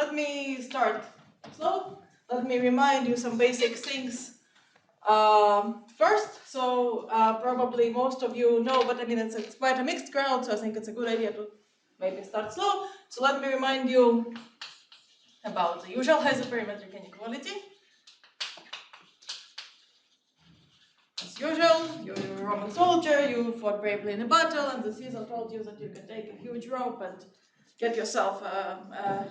let me start slow. Let me remind you some basic things first. So probably most of you know, but I mean it's quite a mixed crowd, so I think it's a good idea to maybe start slow. So let me remind you about the usual isoperimetric inequality. As usual, you're a Roman soldier, you fought bravely in a battle, and the Caesar told you that you can take a huge rope and get yourself an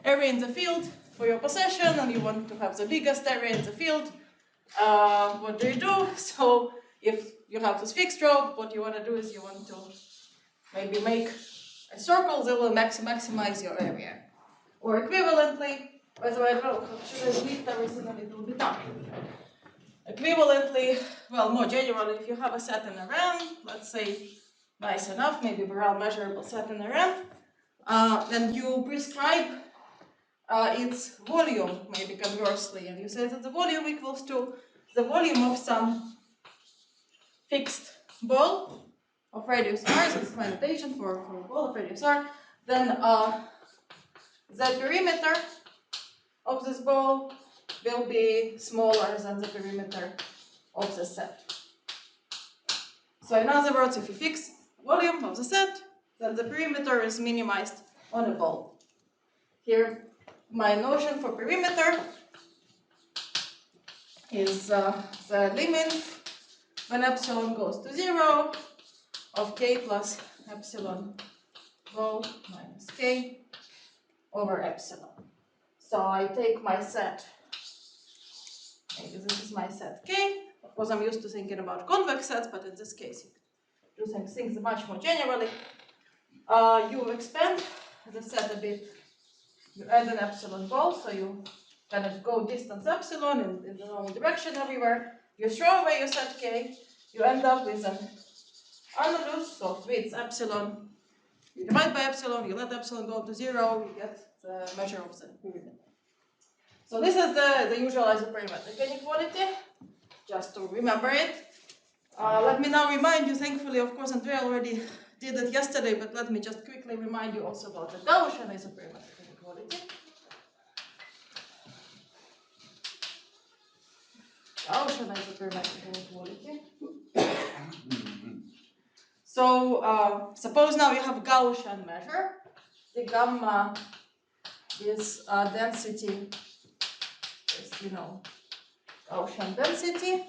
area in the field for your possession, and you want to have the biggest area in the field. What do you do? So if you have this fixed rope, what you want to do is you want to maybe make a circle that will maximize your area. Or equivalently, by the way, I don't know, should I lift everything a little bit up? Equivalently, well, more generally, if you have a set in a RAM, let's say nice enough, maybe Borel measurable set in a RAM, then you prescribe its volume, maybe conversely, and you say that the volume equals to the volume of some fixed ball of radius r, that's my notation for a ball of radius r, then the perimeter of this ball will be smaller than the perimeter of the set. So in other words, if you fix volume of the set, then the perimeter is minimized on a ball. Here, my notion for perimeter is the limit when epsilon goes to 0 of k plus epsilon ball minus k over epsilon. So I take my set, maybe this is my set k. Of course, I'm used to thinking about convex sets, but in this case, you do things much more generally. You expand the set a bit. You add an epsilon ball, so you kind of go distance epsilon in the normal direction everywhere. You throw away your set k. You end up with an annulus of width epsilon. You divide by epsilon, you let epsilon go to 0, you get the measure of the perimeter. So this is the usual isoperimetric inequality, just to remember it. Let me now remind you, thankfully, of course, Andrea already did it yesterday, but let me just quickly remind you also about the Gaussian isoperimetric inequality. Gaussian isoperimetric inequality. So suppose now you have a Gaussian measure. The gamma is density, you know, Gaussian density.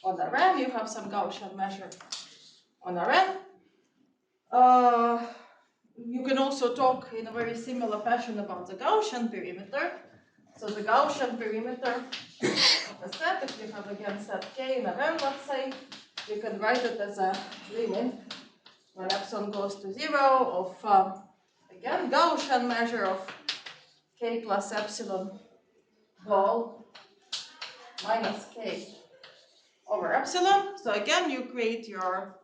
On the RAM, you have some Gaussian measure on the RAM. You can also talk in a very similar fashion about the Gaussian perimeter. So the Gaussian perimeter of a set, if you have again set k in a RAM, let's say, you can write it as a limit when epsilon goes to 0 of, again, Gaussian measure of k plus epsilon ball minus k over epsilon. So again, you create your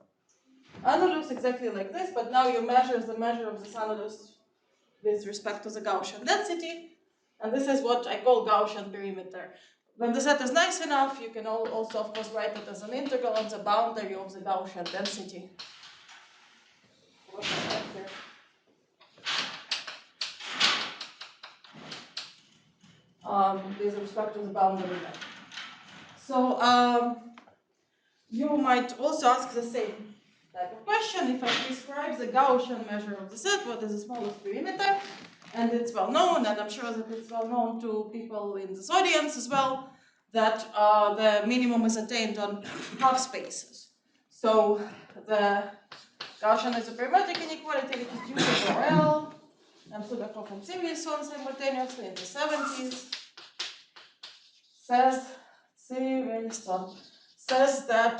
annulus exactly like this, but now you measure the measure of this annulus with respect to the Gaussian density. And this is what I call Gaussian perimeter. When the set is nice enough, you can also, of course, write it as an integral on the boundary of the Gaussian density. What I write here? With respect to the boundary line. So you might also ask the same type of question. If I prescribe the Gaussian measure of the set, what is the smallest perimeter? And it's well known, and I'm sure that it's well known to people in this audience as well, that the minimum is attained on half spaces. So the Gaussian isoperimetric inequality, which is due to Borel and Bobkov and Ledoux simultaneously in the 70s, says that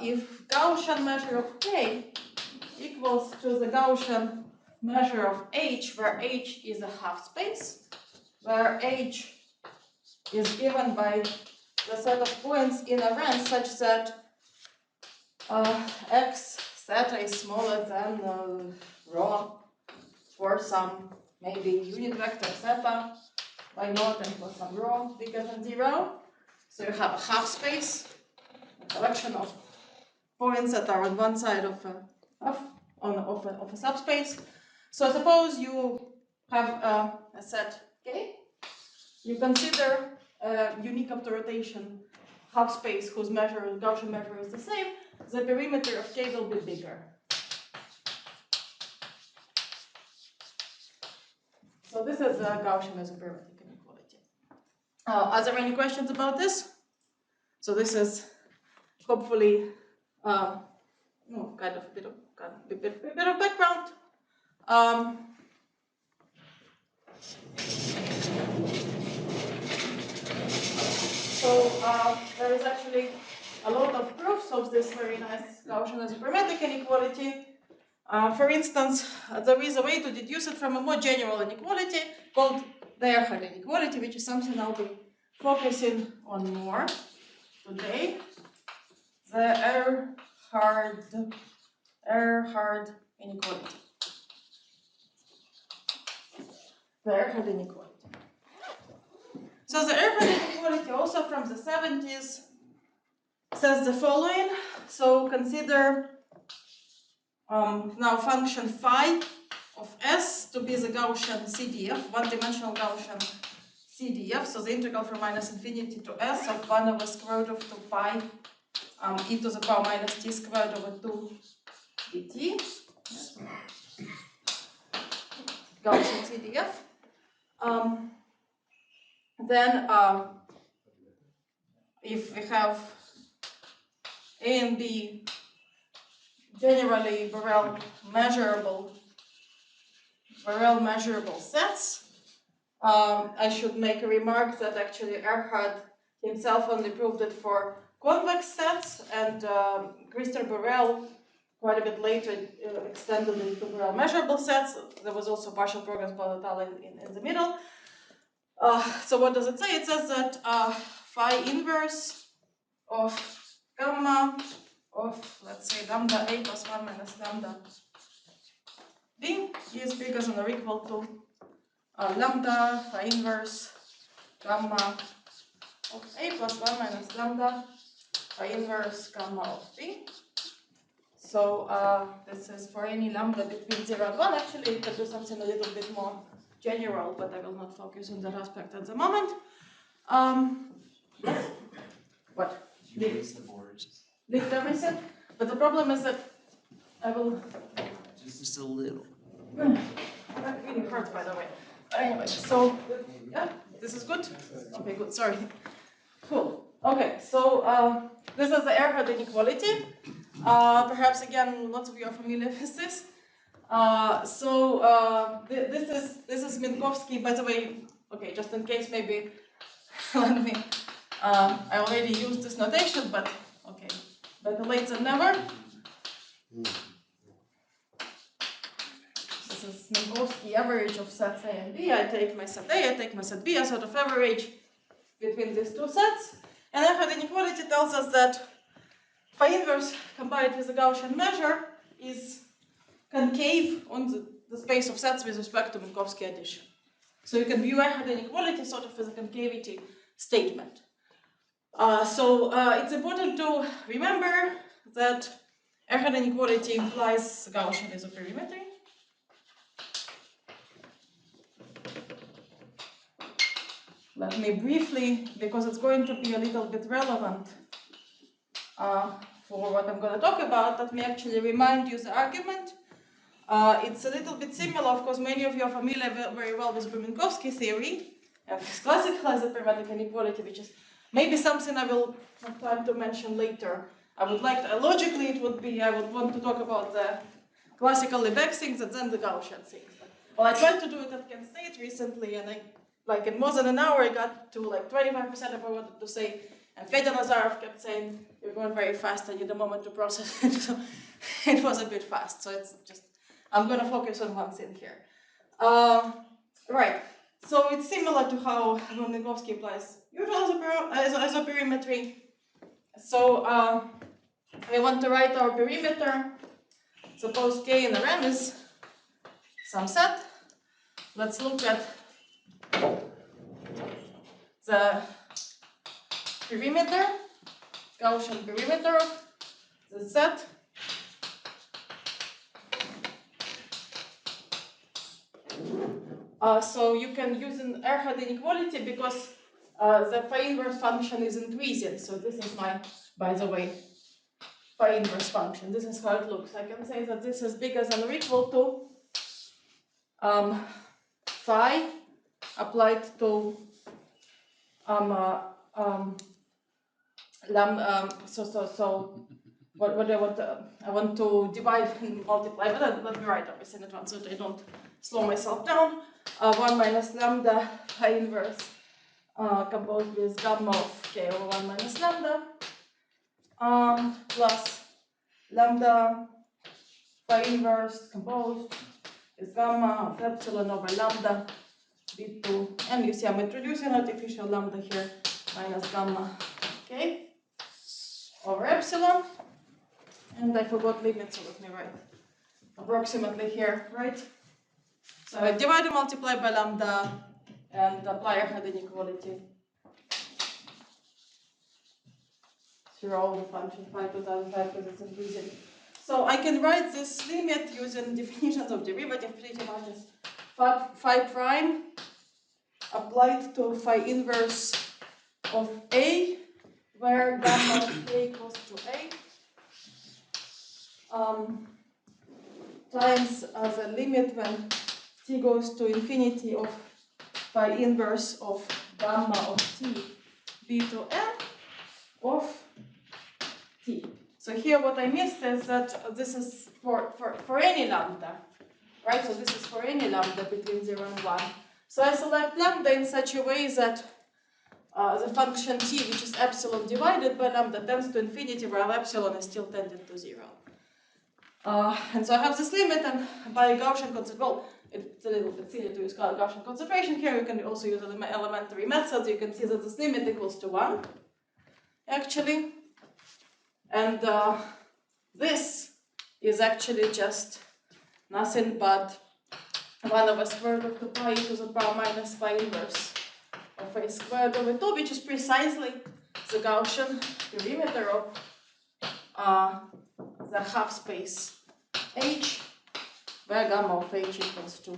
if Gaussian measure of k equals to the Gaussian measure of h, where h is a half space, where h is given by the set of points in a range such that x theta is smaller than rho for some maybe unit vector theta y naught and for some rho bigger than 0. So you have a half space, a collection of points that are on one side of a subspace. So suppose you have a set K, you consider unique up to rotation half space whose Gaussian measure is the same, the perimeter of K will be bigger. So this is a Gaussian isoperimetric inequality. Are there any questions about this? So this is hopefully kind of a bit of background. So there is actually a lot of proofs of this very nice Gaussian isoperimetric inequality. For instance, there is a way to deduce it from a more general inequality called the Ehrhard inequality, which is something I'll be focusing on more today. The Ehrhard inequality. The Ehrhard inequality. So the Ehrhard inequality, also from the 70s, says the following. So consider now function phi of S to be the Gaussian CDF, one-dimensional Gaussian CDF. So the integral from -infinity to S of 1 over square root of 2 pi e to the power minus t squared over 2 dt. Gaussian CDF. Then if we have A and B generally Borel measurable sets, I should make a remark that actually Ehrhard himself only proved it for convex sets, and Christian Borel quite a bit later extended it to Borel measurable sets. There was also partial progress by in the middle. So what does it say? It says that phi inverse of gamma of, let's say, lambda A plus 1 minus lambda B is bigger than or equal to lambda phi inverse gamma of A plus 1 minus lambda phi inverse gamma of B. So this is for any lambda between 0 and 1. Actually, it can do something a little bit more general, but I will not focus on that aspect at the moment. What? Lift everything? But the problem is that I will... Just a little. That really hurts, by the way. Anyway, so, yeah, this is good? Okay, good, sorry. Cool. Okay, so this is the Ehrhard inequality. Perhaps, again, lots of you are familiar with this. This is Minkowski, by the way, okay, just in case maybe, let me, I already used this notation, but okay, better late than never. This is Minkowski average of sets A and B. I take my set A, I take my set B, a sort of average between these two sets. And Ehrhard inequality tells us that phi inverse combined with the Gaussian measure is concave on the space of sets with respect to Minkowski addition. So you can view Ehrhard inequality sort of as a concavity statement. It's important to remember that Ehrhard inequality implies Gaussian isoperimetry. Let me briefly, because it's going to be a little bit relevant for what I'm going to talk about, let me actually remind you the argument. It's a little bit similar, of course, many of you are familiar very well with Minkowski theory, and this classical isoperimetric inequality, which is maybe something I will have time to mention later. I would like to, logically it would be, I would want to talk about the classical Lebesgue things and then the Gaussian things. Well, I tried to do it at Kent State recently, and like in more than an hour, I got to like 25% of what I wanted to say, and Fedor Nazarov kept saying, "You're going very fast, I need a moment to process it." So it was a bit fast, so it's just, I'm going to focus on one thing here. Right, so it's similar to how Minkowski applies usual isoperimetry. So we want to write our perimeter. Suppose K in Rm is some set. Let's look at the perimeter, Gaussian perimeter of the set. So you can use an Ehrhard inequality because the phi inverse function is increasing. So this is my, by the way, phi inverse function. This is how it looks. I can say that this is bigger than or equal to phi applied to what I want to divide and multiply, but let me write everything in advance so that I don't slow myself down. 1 minus lambda phi inverse composed with gamma of k over 1 minus lambda plus lambda phi inverse composed with gamma of epsilon over lambda b2, and you see I'm introducing artificial lambda here, minus gamma k over epsilon, and I forgot limit, so let me write approximately here, right? So I divide and multiply by lambda and apply Ehrhard inequality through all the function phi 2005 because it's increasing. So I can write this limit using definitions of derivative pretty much as phi prime applied to phi inverse of A, where gamma of k equals to A, times the limit when t goes to infinity of phi inverse of gamma of t b to n of t. So here what I missed is that this is for any lambda, right? So this is for any lambda between 0 and 1. So I select lambda in such a way that the function t, which is epsilon divided by lambda, tends to infinity, while epsilon is still tending to 0. And so I have this limit, and by Gaussian concentration, well, it's a little bit silly to use Gaussian concentration here. You can also use elementary methods. You can see that this limit equals to 1, actually. And this is actually just nothing but 1 over square root of 2 pi e to the power minus phi inverse of a squared over 2, which is precisely the Gaussian perimeter of the half space H, where gamma of H equals to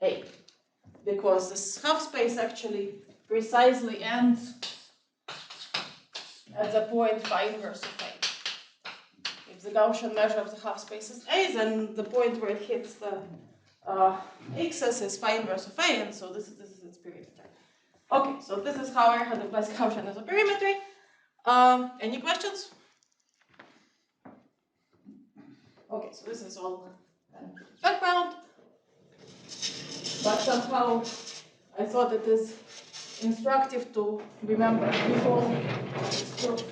A. Because this half space actually precisely ends at the point phi inverse of A. If the Gaussian measure of the half space is A, then the point where it hits the x's is phi inverse of A, and so this is its perimeter. Okay, so this is how Ehrhard applies Gaussian as a perimetry. Any questions? Okay, so this is all background, but somehow I thought it is instructive to remember before this proof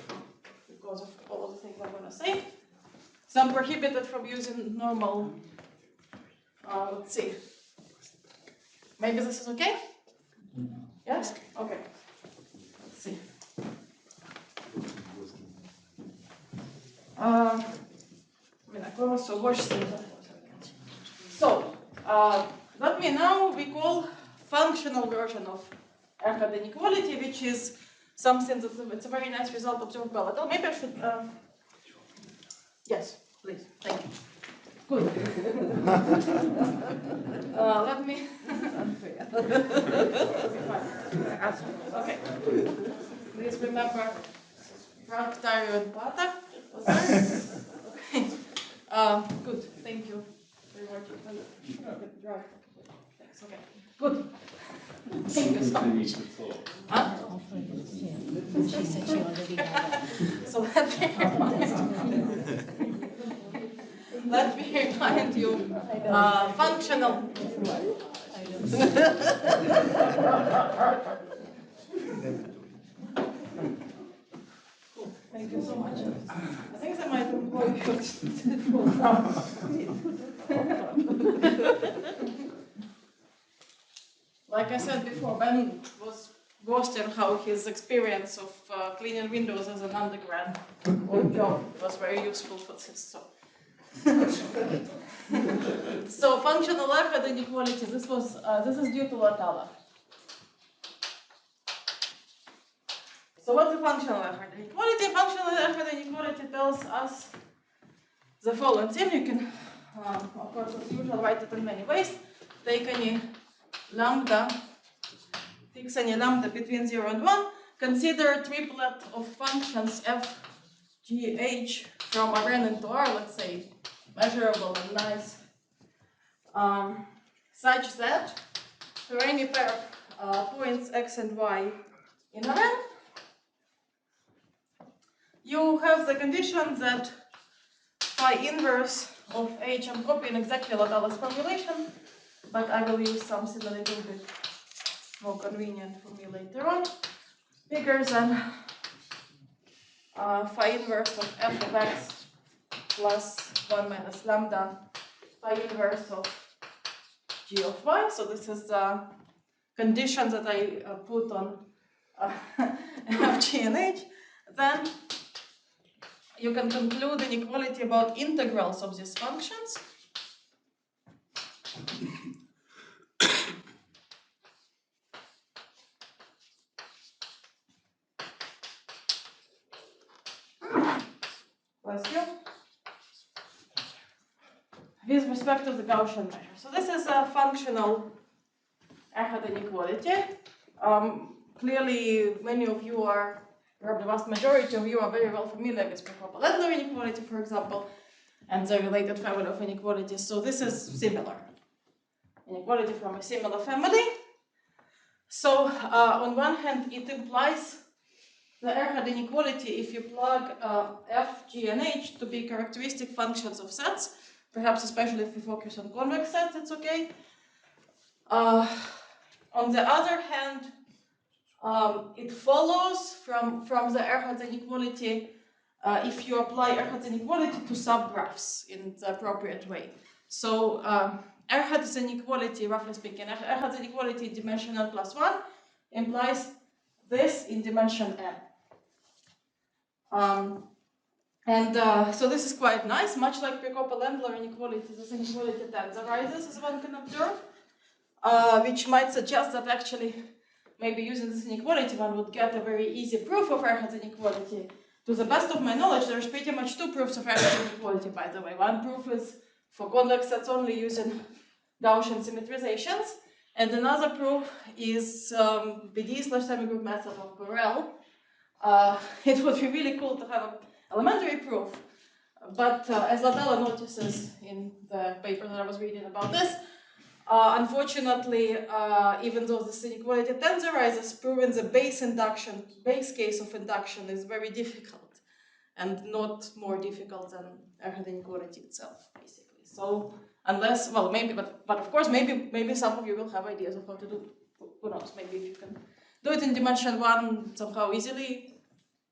because of all of the things I'm going to say. So I'm prohibited from using normal, let's see, maybe this is okay? Yes? Okay. Let's see. I can also watch things. So, let me now recall functional version of Ehrhard inequality, which is something that it's a very nice result observed by Ledoux. Maybe I should. Yes, please. Thank you. Good. Let me. Okay. Please remember Barthe, and Barthe. Okay. Good. Thank you very much. Thanks. Okay. Good. Thank you so much. Huh? She said she already had that. So let me remind you, functional. Cool. Thank you so much. I think that might employ you. Like I said before, Ben was boasting how his experience of cleaning windows as an undergrad job was very useful for this. So functional Ehrhard inequality. This is due to Latala. So what's the functional Ehrhard inequality? Functional Ehrhard inequality tells us the following thing. You can, of course, as usual, write it in many ways. Take any lambda, fix any lambda between 0 and 1, consider a triplet of functions f, g, h from Rn into R, let's say, measurable and nice, such that for any pair of points x and y in Rn, you have the condition that phi inverse of h, I'm copying exactly Latala's formulation, but I will use something a little bit more convenient for me later on, bigger than phi inverse of f of x plus 1 minus lambda phi inverse of g of y. So this is the condition that I put on f, g, and h. Then you can conclude inequality about integrals of these functions. Bless you. With respect to the Gaussian measure. So this is a functional Ehrhard inequality. Clearly, many of you are, probably the vast majority of you are very well familiar with Bobkov and Ledoux inequality, for example, and the related family of inequalities. So this is similar. Inequality from a similar family. So on one hand, it implies the Ehrhard inequality if you plug f, g, and h to be characteristic functions of sets, perhaps especially if we focus on convex sets, it's okay. On the other hand, it follows from the Ehrhard inequality if you apply Ehrhard's inequality to subgraphs in the appropriate way. So Ehrhard's inequality, roughly speaking, Ehrhard's inequality in dimension n plus 1 implies this in dimension n. So this is quite nice, much like Bobkov-Ledoux inequality, this inequality tensorizes, as one can observe, which might suggest that actually maybe using this inequality one would get a very easy proof of Ehrhard's inequality. To the best of my knowledge, there's pretty much two proofs of Ehrhard's inequality, by the way. One proof is for convex sets only using Gaussian symmetrizations, and another proof is BD/semigroup method of Borel. It would be really cool to have an elementary proof, but as Latala notices in the paper that I was reading about this, unfortunately, even though this inequality tensorizes, proving the base case of induction is very difficult, and not more difficult than Ehrhard inequality itself, basically. So unless, well, maybe, but of course, maybe some of you will have ideas of how to do it. Who knows? Maybe if you can do it in dimension 1 somehow easily,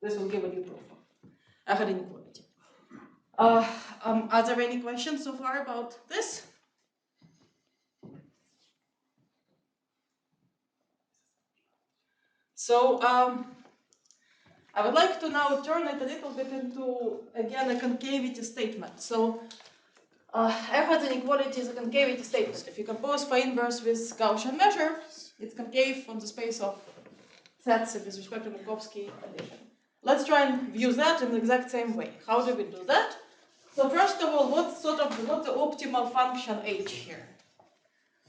this will give a new proof of Ehrhard inequality. Are there any questions so far about this? So I would like to now turn it a little bit into, again, a concavity statement. So Ehrhard's inequality is a concavity statement. If you compose phi inverse with Gaussian measure, it's concave on the space of sets with respect to Minkowski condition. Let's try and view that in the exact same way. How do we do that? So first of all, what's the optimal function h here?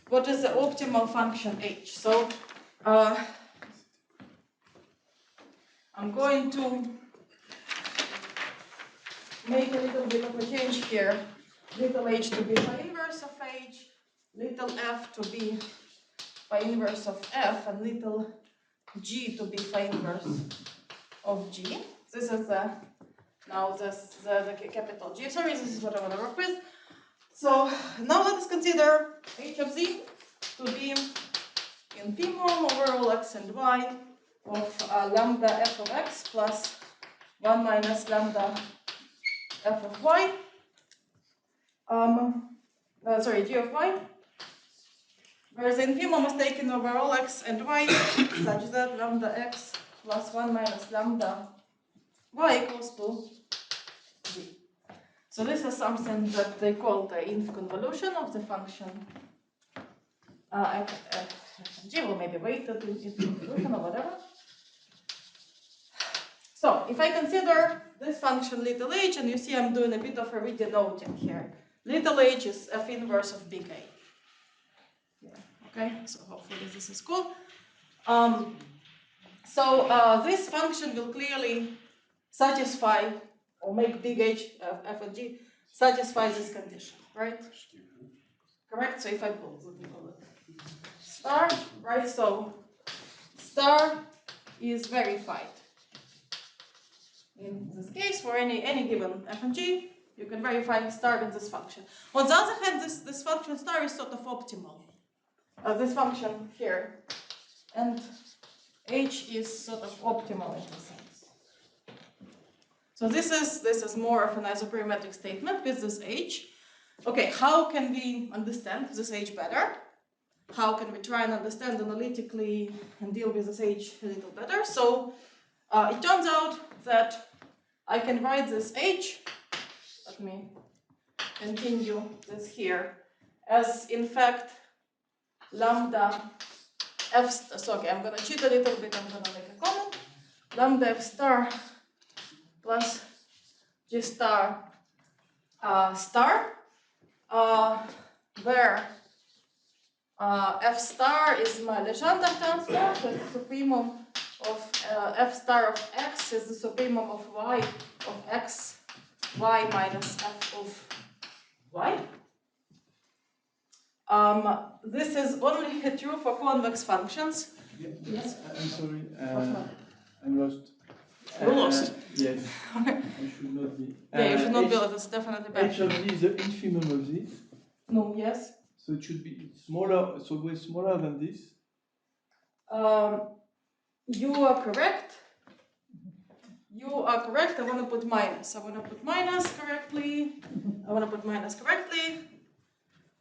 What is the optimal function h? So I'm going to make a little bit of a change here. Little h to be phi inverse of h, little f to be phi inverse of f, and little g to be phi inverse of g. This is now the capital G. Sorry, this is what I want to work with. So now let us consider h of z to be in p norm over all x and y of lambda f of x plus 1 minus lambda f of y. G of y. Whereas the infimum is taken over all x and y such that lambda x plus 1 minus lambda y equals to g. So this is something that they call the inf convolution of the function f g, or maybe weighted inf convolution or whatever. So if I consider this function little h, and you see I'm doing a bit of a redenoting here. Little h is f inverse of big A. Yeah. Okay, so hopefully this is cool. This function will clearly satisfy or make big H f and g satisfy this condition, right? Correct? So if I call it star, right? So star is verified. In this case, for any given f and g, you can verify star in this function. On the other hand, this function star is sort of optimal. This function here, and h is sort of optimal in the sense. So this is more of an isoperimetric statement with this h. Okay, how can we understand this h better? How can we try and understand analytically and deal with this h a little better? So it turns out that I can write this h, let me continue this here, as in fact lambda f, so okay, I'm going to cheat a little bit, I'm going to make a comment, lambda f star plus g star where f star is my Legendre transform, so the supremum of f star of x is the supremum of y of x, y minus f of y. This is only true for convex functions. Yes? I'm sorry, I'm lost. You're lost? Yes, I should not be. Yeah, you should not be, that's definitely bad. H of D is the infimum of this. No, yes. So it should be smaller, it's always smaller than this. You are correct. You are correct. I want to put minus. I want to put minus correctly. I want to put minus correctly.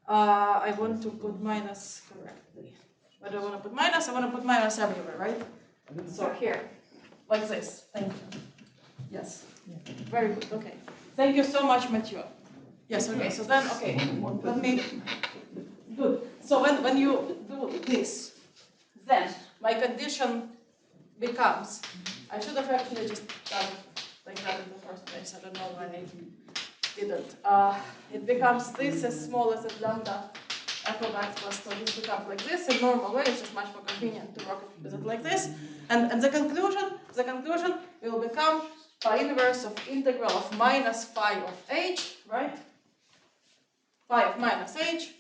I want to put minus correctly. But I want to put minus. I want to put minus everywhere, right? So here, like this. Thank you. Yes. Very good. Okay. Thank you so much, Mathieu. Yes. Okay. So then, okay. Let me. Good. So when you do this, then my condition becomes. I should have actually just done it like that in the first place. I don't know why I didn't. It becomes this as small as a lambda f of x plus, so this becomes like this. In normal way, it's just much more convenient to work with it like this. And the conclusion will become pi inverse of integral of minus phi of h, right? Phi of minus h.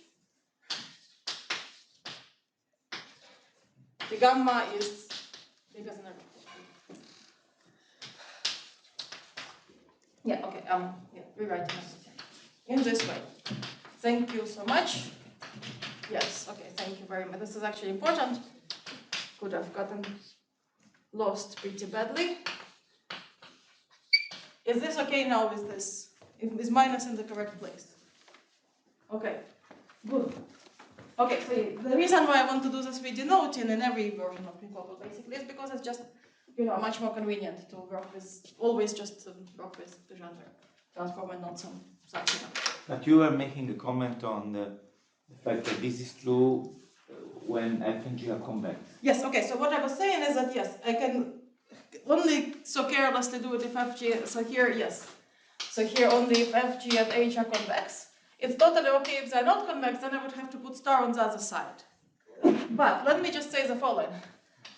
The gamma is bigger than everything. Yeah, okay, yeah, rewriting everything in this way. Thank you so much. Yes, okay, thank you very much. This is actually important. Could have gotten lost pretty badly. Is this okay now with this? Is minus in the correct place? Okay, good. Okay, so the reason why I want to do this with denoting in every version of Bobkov basically is because it's just, much more convenient to work with, always just work with Legendre transform and not something else. But you were making a comment on the fact that this is true when f and g are convex. Yes, okay, so what I was saying is that yes, I can only so carelessly do it if fg, so here, yes. So here only if fg and h are convex. It's totally okay if they're not convex, then I would have to put star on the other side. But let me just say the following.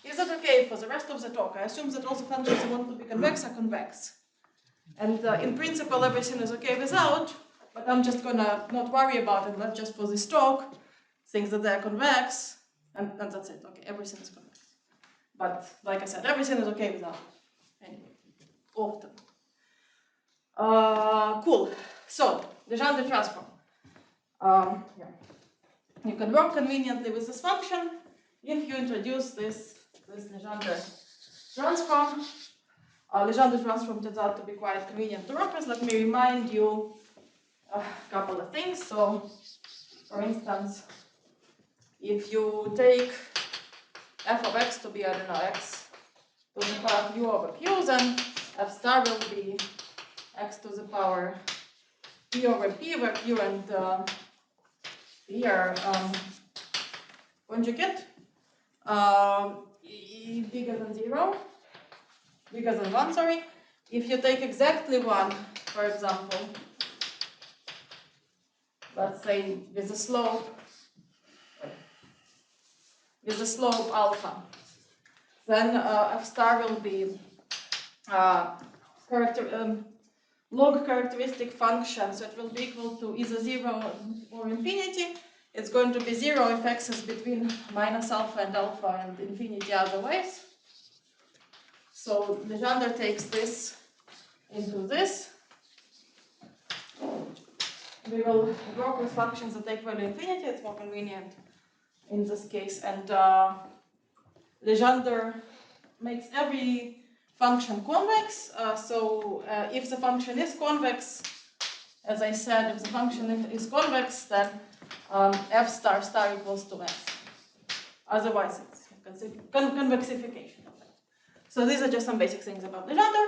Is it okay for the rest of the talk? I assume that all the functions I want to be convex are convex. And in principle, everything is okay without, but I'm just gonna not worry about it, not just for this talk, things that they're convex, and that's it. Okay, everything is convex. But like I said, everything is okay without. Anyway, often. Cool. So, Legendre transform. Yeah. You can work conveniently with this function if you introduce this Legendre transform. Legendre transform turns out to be quite convenient to work with. Let me remind you a couple of things. So, for instance, if you take f of x to be, I don't know, x to the power of u over q, then f star will be x to the power p over p, where q and p are conjugate, bigger than 0, bigger than 1, sorry. If you take exactly 1, for example, let's say with a slope with the slope alpha, then f star will be log characteristic function, so it will be equal to either 0 or infinity. It's going to be 0 if x is between minus alpha and infinity otherwise. So Legendre takes this into this. We will work with functions that take value infinity, it's more convenient in this case. And Legendre makes every function convex. If the function is convex, as I said, if the function is convex, then f star star equals to s. Otherwise, it's convexification. So these are just some basic things about Legendre.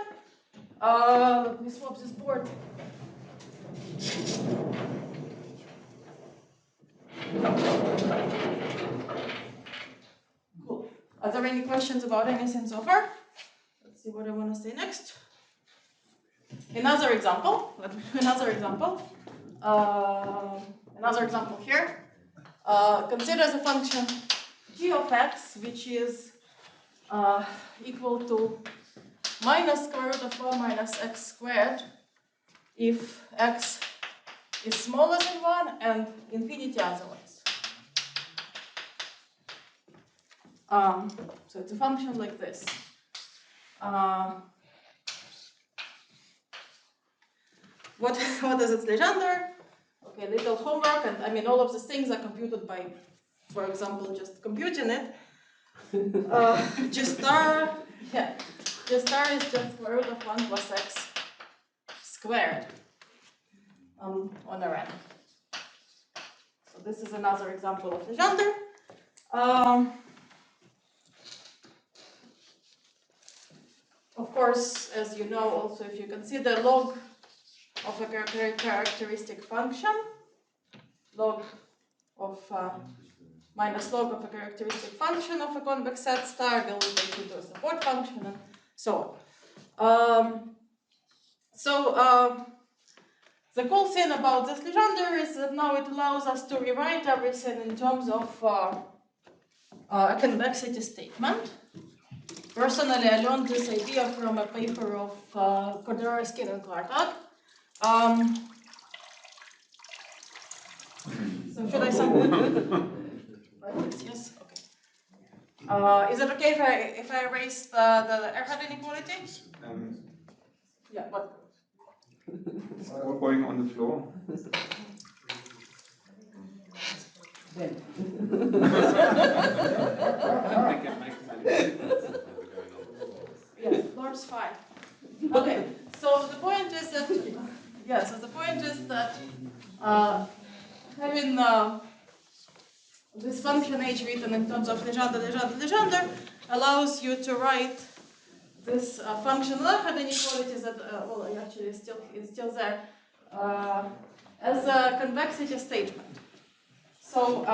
Let me swap this board. Cool. Are there any questions about anything so far? Let's see what I want to say next. Another example. Another example here. Consider the function g of x, which is equal to minus square root of 1 minus x squared if x is smaller than 1 and infinity otherwise. So it's a function like this. What is its Legendre? Okay, little homework, and I mean all of these things are computed by, for example, just computing it. G star is just square root of 1 plus x squared on Rn. So this is another example of Legendre. Of course, as you know, also if you consider log of a characteristic function, log of minus log of a characteristic function of a convex set star will take you to a support function and so on. The cool thing about this Legendre is that now it allows us to rewrite everything in terms of a convexity statement. Personally, I learned this idea from a paper of Cordero-Erausquin and Ivanisvili. So should I sum Yes. Okay. Is it okay if I erase the Ehrhard inequality? Yeah. What? All going on the floor. Yes, floor's fine. Okay. So the point is that having this function h written in terms of Legendre allows you to write this function Ehrhard inequalities that well actually is still there as a convexity statement. So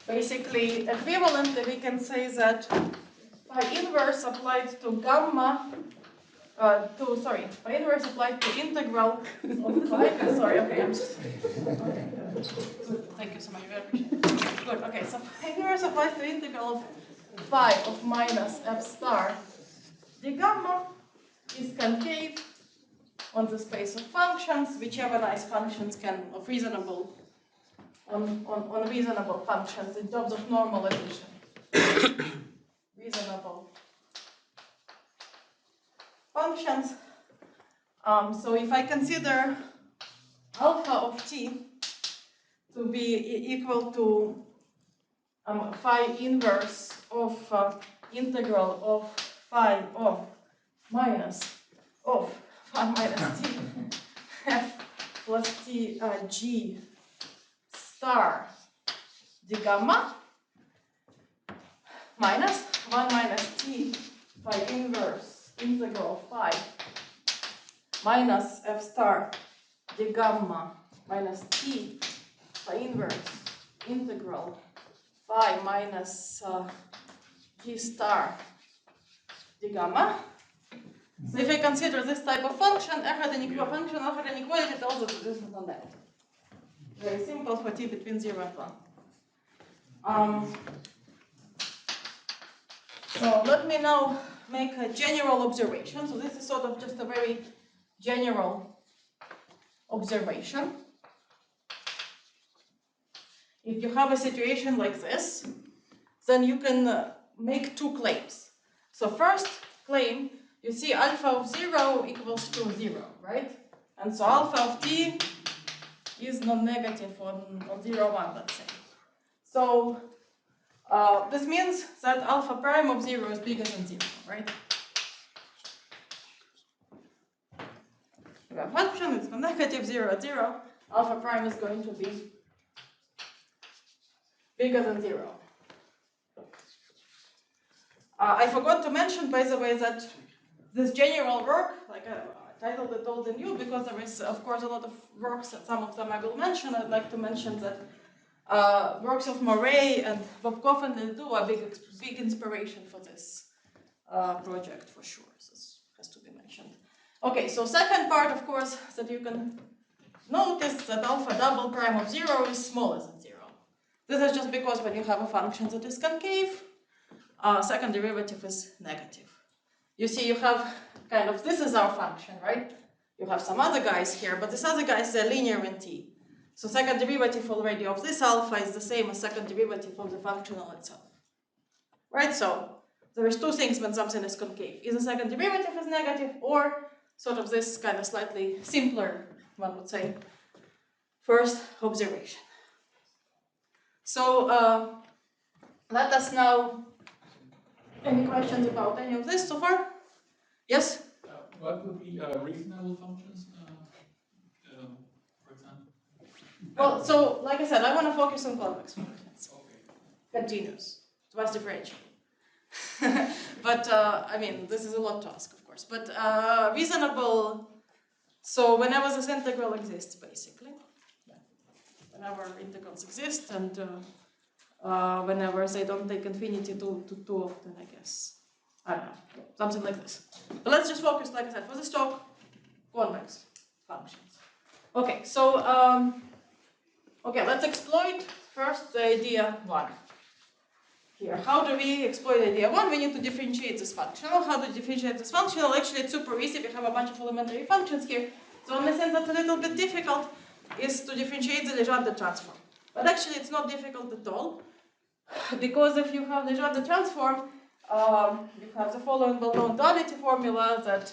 basically equivalently we can say that phi inverse applied to gamma phi inverse applied to integral of phi. Sorry, okay, I'm just okay. Good. Thank you so much, very appreciate it. Good, okay, so phi inverse applies to integral of phi of minus f star d gamma is concave on the space of functions, whichever nice functions can of reasonable on reasonable functions in terms of normalization. Reasonable functions. So if I consider alpha of t to be equal to phi inverse of integral of phi of minus of phi minus t f plus t g star d gamma minus 1 minus t phi inverse integral phi minus f star d gamma minus t phi inverse integral phi minus g star d gamma. So if I consider this type of function, Ehrhard inequality tells us that this is non-negative. Very simple for t between 0 and 1. So let me now make a general observation. So this is sort of just a very general observation. If you have a situation like this, then you can make two claims. So first claim, you see alpha of 0 equals to 0, right? And so alpha of t is non-negative on 0, 1, let's say. So this means that alpha prime of 0 is bigger than 0, right? We have a function, it's non-negative, 0 at 0. Alpha prime is going to be bigger than 0. I forgot to mention, by the way, that this general work, like I titled it Old and New, because there is, of course, a lot of works, and some of them I will mention. I'd like to mention that works of Briey and Bobkov and Ledoux are big inspiration for this project, for sure. So this has to be mentioned. Okay, so second part, of course, that you can notice that alpha double prime of 0 is smaller than 0. This is just because when you have a function that is concave, second derivative is negative. You see, you have kind of, this is our function, right? You have some other guys here, but this other guy is linear in t. So second derivative already of this alpha is the same as second derivative of the functional itself. Right? So there is two things when something is concave. Either second derivative is negative, or sort of this kind of slightly simpler, one would say, first observation. So let us now, any questions about any of this so far? Yes? What would be reasonable functions, for example? Well, so like I said, I want to focus on convex functions. Okay. Continuous, twice differentiable. But I mean, this is a lot to ask, of course. But reasonable, so whenever this integral exists, basically. Whenever integrals exist, and whenever they don't take infinity too often, I guess. I don't know, something like this. But let's just focus, like I said, for this talk, convex functions. Okay, so, okay, let's exploit first the idea 1. Here, how do we exploit idea 1? We need to differentiate this functional. How to differentiate this functional? Actually, it's super easy. We have a bunch of elementary functions here. The only thing that's a little bit difficult is to differentiate the Legendre transform. But actually, it's not difficult at all. Because if you have Legendre transform, you have the following well-known duality formula that,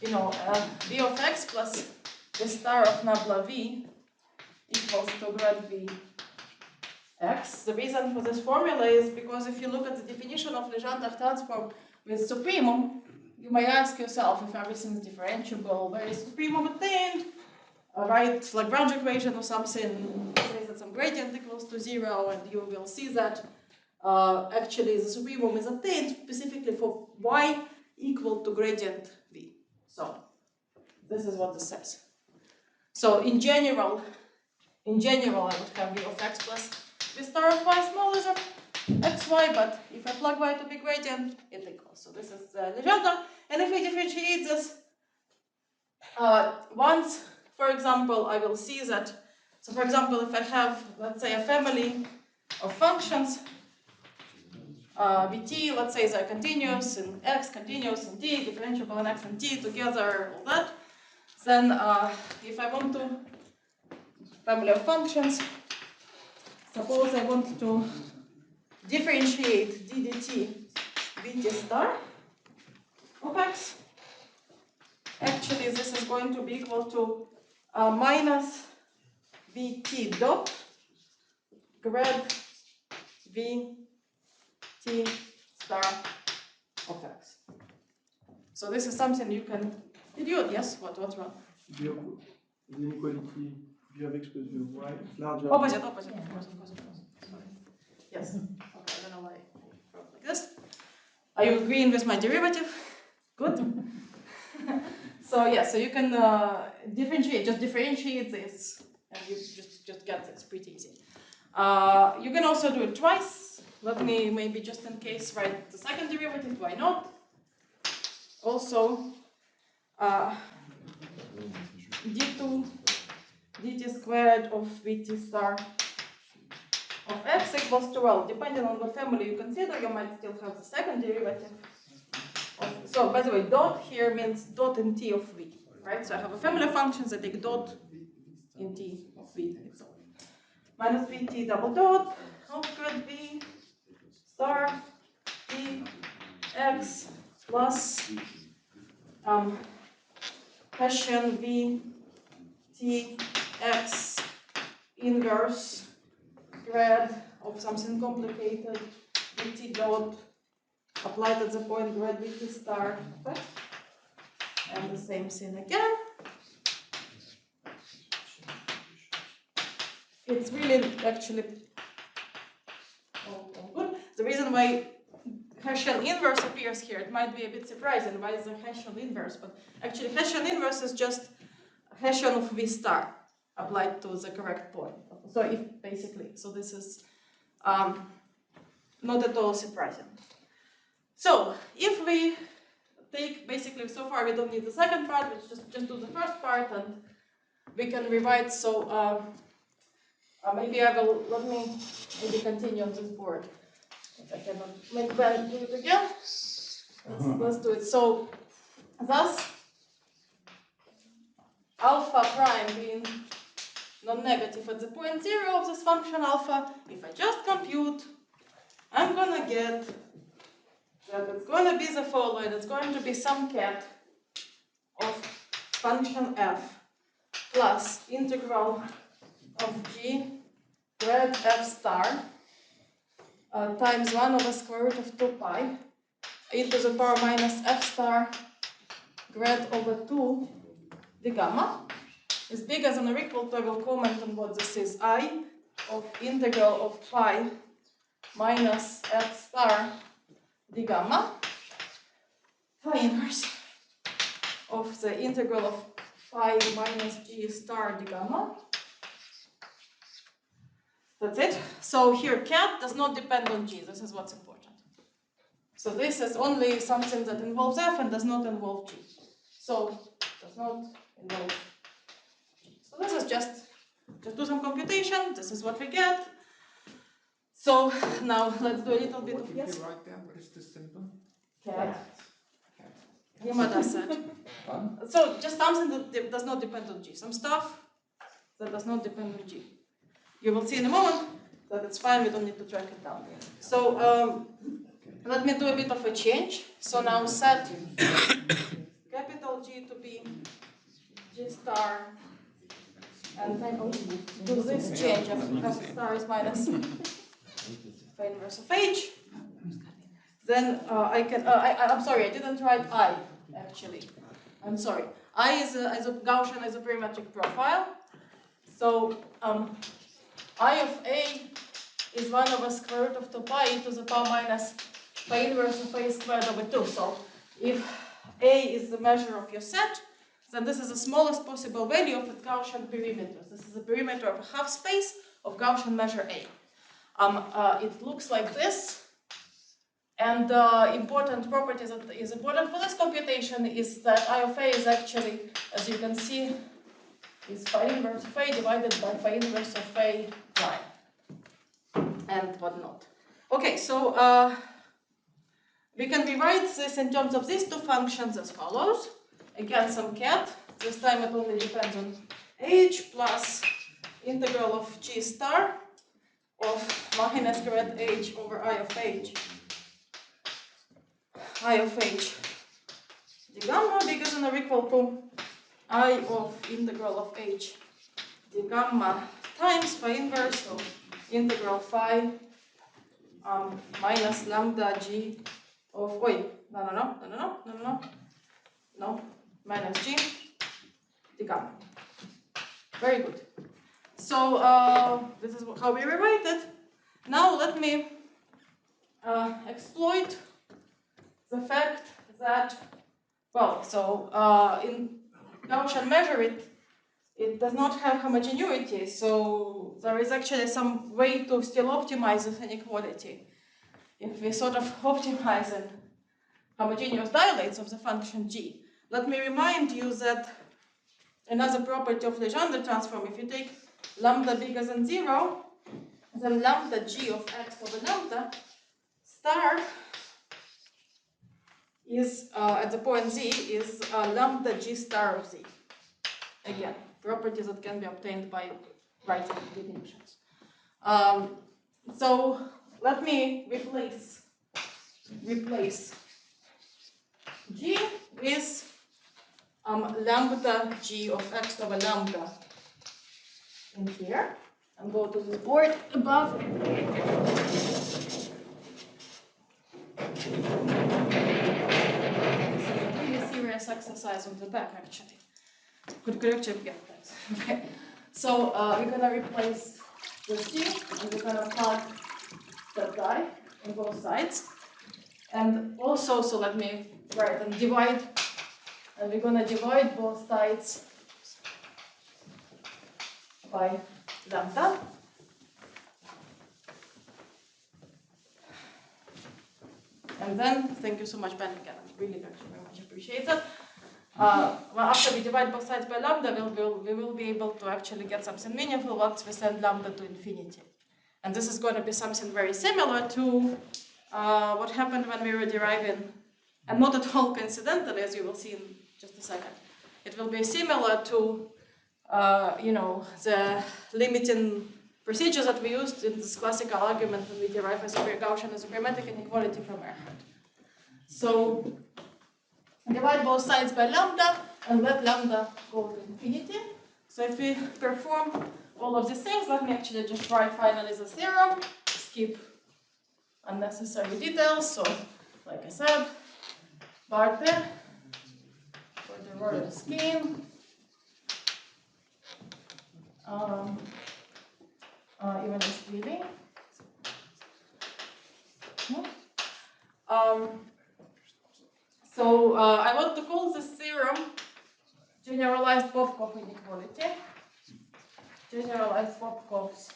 you know, v of x plus the star of nabla v equals to grad v x. The reason for this formula is because if you look at the definition of Legendre transform with supremum, you might ask yourself if everything is differentiable, where is supremum obtained? Right, Lagrange equation or something says that some gradient equals to 0, and you will see that actually the supremum is obtained specifically for y equal to gradient v. So this is what this says. So in general I would have v of x plus v star of y smaller than xy, but if I plug y to be gradient, it equals. So this is Legendre, and if we differentiate this once, for example, I will see that, so for example, if I have, let's say, a family of functions, Vt, let's say they're continuous in x, continuous in t, differentiable in x and t together, all that, then if I want to, family of functions, suppose I want to differentiate d dt Vt star of x, actually this is going to be equal to minus Vt dot grad Vt star of x. So this is something you can deduce. Yes, what's wrong? The inequality, if you have x plus v of y, is larger. Opposite, of course. Sorry. Yes. Okay, I don't know why I wrote like this. Are you agreeing with my derivative? Good. So yeah, so you can differentiate, just differentiate this, and you just get this pretty easy. You can also do it twice. Let me maybe just in case write the second derivative. Why not? Also, d2 dt squared of vt star of x equals to, well, depending on what family you consider, you might still have the second derivative. So, by the way, dot here means dot in t of v, right? So I have a family of functions that take dot in t of v itself. Minus vt double dot of grad v star v x plus Hessian v t x inverse grad of something complicated vt dot applied at the point grad vt star, okay? And the same thing again. It's really actually all good. The reason why Hessian inverse appears here, it might be a bit surprising. Why is the Hessian inverse? But actually Hessian inverse is just Hessian of v star applied to the correct point. So if basically, so this is not at all surprising. So if we take basically, so far we don't need the second part, we just do the first part and we can rewrite. So maybe I will, let me maybe continue on this board. I cannot make Ben do it again. Let's do it. So thus alpha prime being non-negative at the point 0 of this function alpha, if I just compute, I'm gonna get that it's going to be the following. It's going to be some cat of function f plus integral of g grad f star times 1 over square root of 2 pi e to the power minus f star grad over 2 d gamma is bigger than or equal to, I will comment on what this is, I of integral of pi minus f star d gamma, phi inverse of the integral of phi minus g star d gamma. That's it. So here cat does not depend on g, this is what's important. So this is only something that involves f and does not involve g. So does not involve g. So this is just do some computation, this is what we get. So now let's do a little bit of yes. Right there, what is this symbol? Cat. Yamada said. So just something that does not depend on g. Some stuff that does not depend on g. You will see in a moment that it's fine, we don't need to track it down. So let me do a bit of a change. So now set capital G to be G star, and I will do this change of F star is minus phi inverse of H. Then I can, I'm sorry, I didn't write I, actually. I'm sorry. I is a Gaussian isoperimetric profile. So I of A is 1 over square root of 2 pi e to the power minus phi inverse of A squared over 2. So if A is the measure of your set, then this is the smallest possible value of its Gaussian perimeter. This is the perimeter of a half space of Gaussian measure A. It looks like this. And important property that is important for this computation is that I of A is actually, as you can see, is phi inverse of A divided by phi inverse of A prime and whatnot. Okay, so we can rewrite this in terms of these two functions as follows. Again, some cat. This time it only depends on H plus integral of G star of minus grad H over I of H. I of H d gamma bigger than or equal to I of integral of H d gamma times phi inverse of integral phi minus lambda G of, no, minus G d gamma. Very good. So this is how we rewrite it. Now let me exploit the fact that, well, so in Gaussian measure it does not have homogeneity, so there is actually some way to still optimize this inequality. If we sort of optimize in homogeneous dilates of the function g, let me remind you that another property of Legendre transform, if you take lambda bigger than 0, then lambda g of x over lambda star is, at the point z, is lambda g star of z. Again, properties that can be obtained by writing definitions. So let me replace g with lambda g of x over lambda in here, and go to this board above. Really serious exercise on the back, actually. Could actually get that. Okay. So we're gonna replace this g, and we're gonna plug that guy on both sides. And also, so let me write and divide, and we're gonna divide both sides by lambda. And then, thank you so much, Ben, again, I really actually very much appreciate it. Well, after we divide both sides by lambda, we will be able to actually get something meaningful once we send lambda to infinity. And this is going to be something very similar to what happened when we were deriving, and not at all coincidentally, as you will see in just a second. It will be similar to, you know, the limiting procedures that we used in this classical argument when we derive a Gaussian isochromatic inequality from Ehrhard. So divide both sides by lambda and let lambda go to infinity. So if we perform all of these things, let me actually just write finally the theorem, skip unnecessary details. So, like I said, Barthe, Cordero-Erausquin, Ivanisvili. So I want to call this theorem generalized Bobkov inequality. Generalized Bobkov's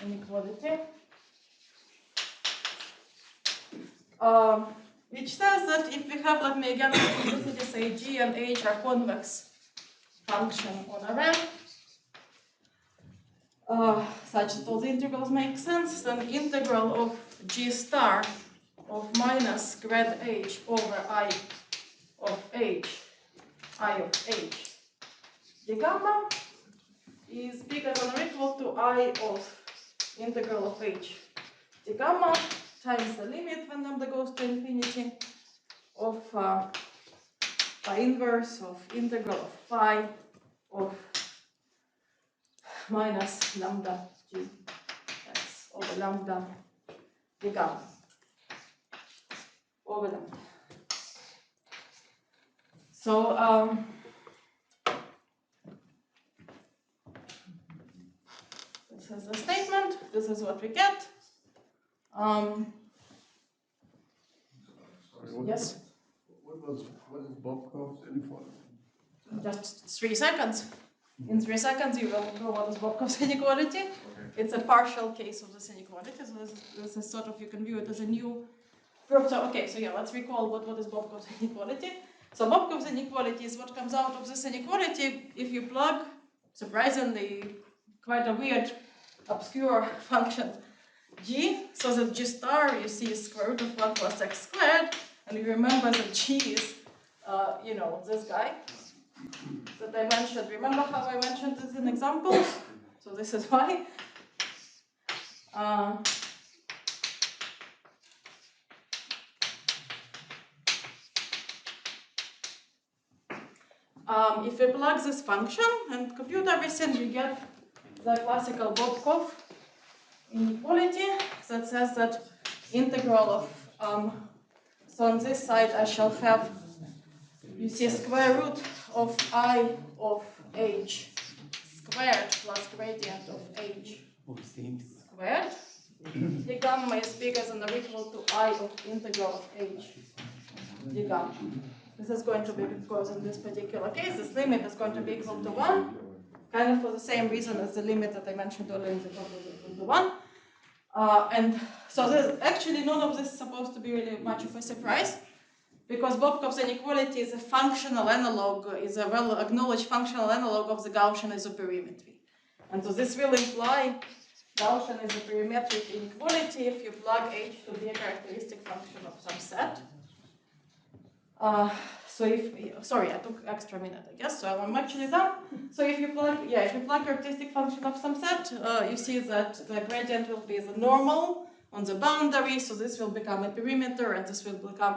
inequality. Which says that if we have, let me again simplicity say g and h are convex function on Rn, such that all the integrals make sense, then integral of g star of minus grad h over I of h d gamma is bigger than or equal to I of integral of h d gamma times the limit when lambda goes to infinity of pi inverse of integral of phi of minus lambda g x over lambda d gamma over lambda. So this is the statement. This is what we get. Yes. What is Bobkov's inequality? Just 3 seconds. In 3 seconds, you will know what is Bobkov's inequality. It's a partial case of this inequality. So this is sort of, you can view it as a new. So okay, so yeah, let's recall what is Bobkov's inequality. So Bobkov's inequality is what comes out of this inequality if you plug, surprisingly, quite a weird, obscure function g, so that g star you see is square root of 1 plus x squared, and you remember that g is, you know, this guy that I mentioned. Remember how I mentioned this in examples? So this is why. If we plug this function and compute everything, you get the classical Bobkov inequality that says that integral of, so on this side I shall have, you see, square root of I of h squared plus gradient of h squared. The gamma is bigger than or equal to I of integral of h d gamma. This is going to be, because in this particular case, this limit is going to be equal to 1, kind of for the same reason as the limit that I mentioned earlier in the top is equal to 1. And so there's actually none of this is supposed to be really much of a surprise. because Bobkov's inequality is a functional analog, is a well-acknowledged functional analog of the Gaussian isoperimetry. And so this will imply Gaussian isoperimetric inequality if you plug H to be a characteristic function of some set. Sorry, I took extra minute, I guess, so I'm actually done. So if you plug characteristic function of some set, you see that the gradient will be the normal on the boundary, so this will become a perimeter, and this will become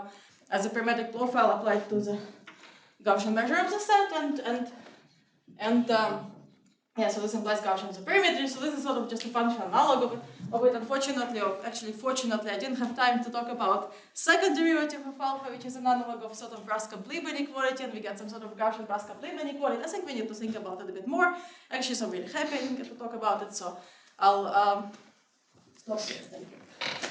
as a parametric profile applied to the Gaussian measure of the set, so this implies Gaussian perimetry, so this is sort of just a functional analog of it. Unfortunately, or actually fortunately, I didn't have time to talk about second derivative of alpha, which is an analog of sort of Braskop-Lieb inequality, and we get some sort of Gaussian Braskop-Lieb inequality. I think we need to think about it a bit more. Actually, so I'm really happy I didn't get to talk about it, so I'll stop here. Thank you.